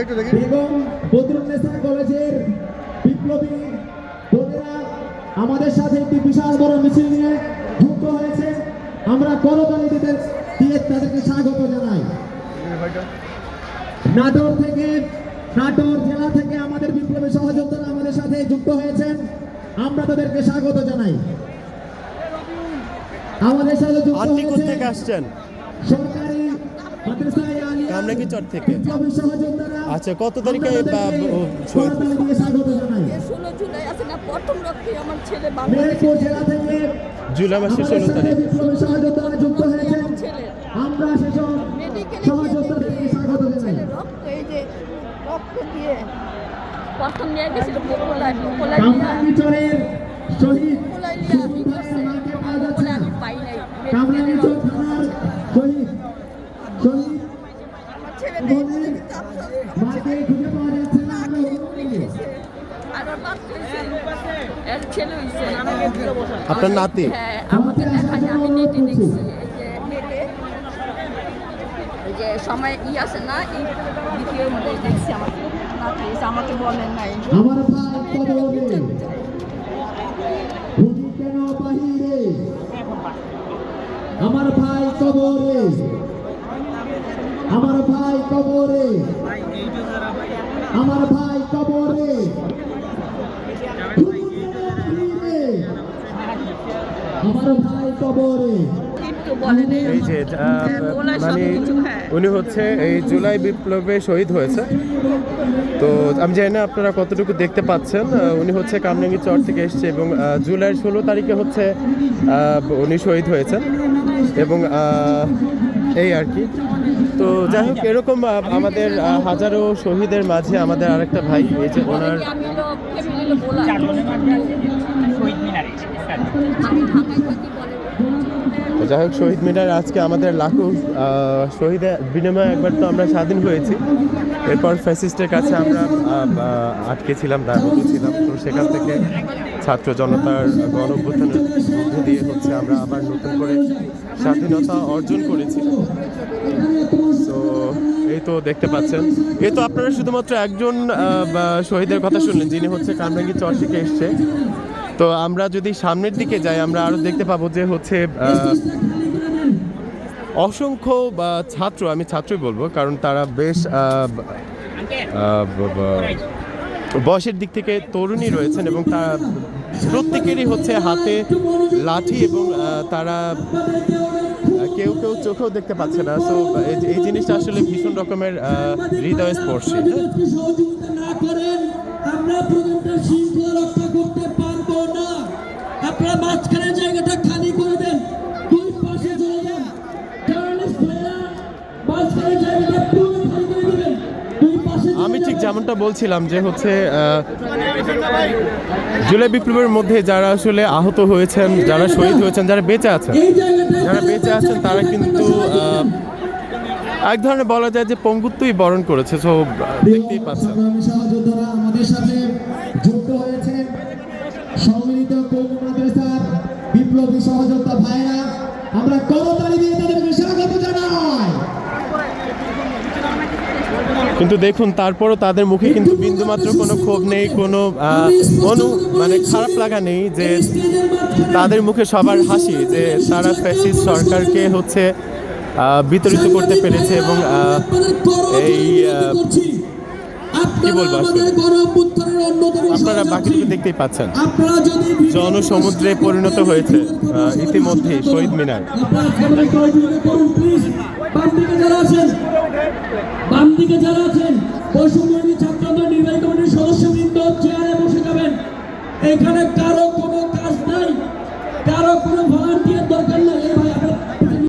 বেগম বদরুন্নেসা কলেজের বিপ্লবী বোনেরা আমাদের সাথে একটি বিশাল বড় মিছিল নিয়ে যুক্ত হয়েছে। আমরা করতালি দিয়ে তাদেরকে স্বাগত জানাই। নাটোর জেলা থেকে আমাদের বিপ্লবী সহযোদ্ধারা আমাদের সাথে যুক্ত হয়েছেন। আমরা তাদেরকে স্বাগত জানাই। আমাদের সাথে যুক্ত থেকে আসছেন সরকারি কামরাঙ্গীরচর থেকে। আচ্ছা, কত তারিখে করতালি দিয়ে স্বাগত জানাই। 16 জুলাই আছে না, প্রথম রক্তে আমার ছেলে মেহেরপুর জেলা থেকে জুলাই মাসের 16 তারিখ বিপ্লবী সহযোদ্ধারা যুক্ত হয়েছেন। ছেলে আমরা সেসব সহযোদ্ধাদেরকে স্বাগত জানাই। রক্ত, এই যে রক্ত দিয়ে প্রথম নিয়ে গেছিল কামরাঙ্গীরচরের শহীদ আমি পাই নাই। কামরাঙ্গীরচর থানার শহীদ আমার ছেলে মাকে খুঁজে পাওয়া যাচ্ছে না। আমার বাপ হয়েছে, এর ছেলে হয়েছে। আপনার নাতি? হ্যাঁ, আমাকে দেখায়, আমি নেটে দেখছি। এই যে নেটে এই যে সময় আছে না, এই ভিডিওর মধ্যে দেখছি। আমার নাতি এসে আমাকে বলেন নাই আমার ভাই কবরে খুনি কেন বাহিরে, আমার ভাই কবরে, আমার ভাই কবরে, আমার ভাই কবরে খুনি কেন বাহিরে, আমার ভাই কবরে। কিন্তু বলেন এই যে মানে উনি হচ্ছে এই জুলাই বিপ্লবে শহীদ হয়েছে। তো আমি জানি না আপনারা কতটুকু দেখতে পাচ্ছেন। উনি হচ্ছে কামরাঙ্গীরচর থেকে এসছে এবং জুলাইয়ের 16 তারিখে হচ্ছে উনি শহীদ হয়েছেন এবং এই আর কি। তো যাই হোক, এরকম আমাদের হাজারো শহীদের মাঝে আমাদের আরেকটা ভাই, এই যে ওনার যাই হোক, শহীদ মিনার আজকে আমাদের লাখো শহীদের বিনিময়ে একবার তো আমরা স্বাধীন হয়েছি। এরপর ফ্যাসিস্টের কাছে আমরা আটকে ছিলাম, দায়বদ্ধ ছিলাম। তো সেখান থেকে ছাত্র জনতার গণ-অভ্যুত্থানের মধ্যে দিয়ে হচ্ছে আমরা আবার নতুন করে স্বাধীনতা অর্জন করেছি। তো এই তো দেখতে পাচ্ছেন, এই তো আপনারা শুধুমাত্র একজন শহীদের কথা শুনলেন, যিনি হচ্ছে কামরাঙ্গীরচর থেকে এসছে। তো আমরা যদি সামনের দিকে যাই, আমরা আরো দেখতে পাবো যে হচ্ছে অসংখ্য ছাত্র, আমি ছাত্রই বলবো কারণ তারা বেশ বয়সের দিক থেকে তরুণী রয়েছেন এবং তারা প্রত্যেকেরই হচ্ছে হাতে লাঠি এবং তারা কেউ কেউ চোখেও দেখতে পাচ্ছে না। সো এই জিনিসটা আসলে ভীষণ রকমের হৃদয়স্পর্শী। আমরা প্রোগ্রামটা শৃঙ্খলা রক্ষা করতে পারবো না। আপনারা মাঝখানে জায়গাটা খালি করে দেন, দুই পাশে চলে যান। জার্নালিস্ট ভাইরা মাঝখানে জায়গাটা পুরো খালি করে দিবেন, দুই পাশে। আমি ঠিক যেমনটা বলছিলাম যে হচ্ছে জুলাই বিপ্লবের মধ্যে যারা আসলে আহত হয়েছেন, যারা শহীদ হয়েছেন, যারা বেঁচে আছেন তারা কিন্তু এক ধরনের বলা যায় যে পঙ্গুত্বই বরণ করেছে। তো দেখতেই পাচ্ছেন সহযোদ্ধারা আমাদের সাথে যুক্ত হয়েছে, সম্মিলিত কৌমি মাদ্রাসার বিপ্লবী সহযোদ্ধা ভাইরা। আমরা করতালি দিয়ে তাদেরকে স্বাগত জানাই। কিন্তু দেখুন, তারপরও তাদের মুখে কিন্তু বিন্দুমাত্র কোনো ক্ষোভ নেই, কোনো মানে খারাপ লাগা নেই। যে তাদের মুখে সবার হাসি, যে তারা ফ্যাসিস্ট সরকারকে হচ্ছে বিতরিত করতে পেরেছে এবং এই কি বলবো, আপনারা বাকিটুকু দেখতেই পাচ্ছেন। জনসমুদ্রে পরিণত হয়েছে ইতিমধ্যে শহীদ মিনার। বাম দিকে যারা আছেন, বৈষম্য ছাত্র নির্বাহী কমিটির সদস্যবৃন্দ চেয়ারে বসে যাবেন। এখানে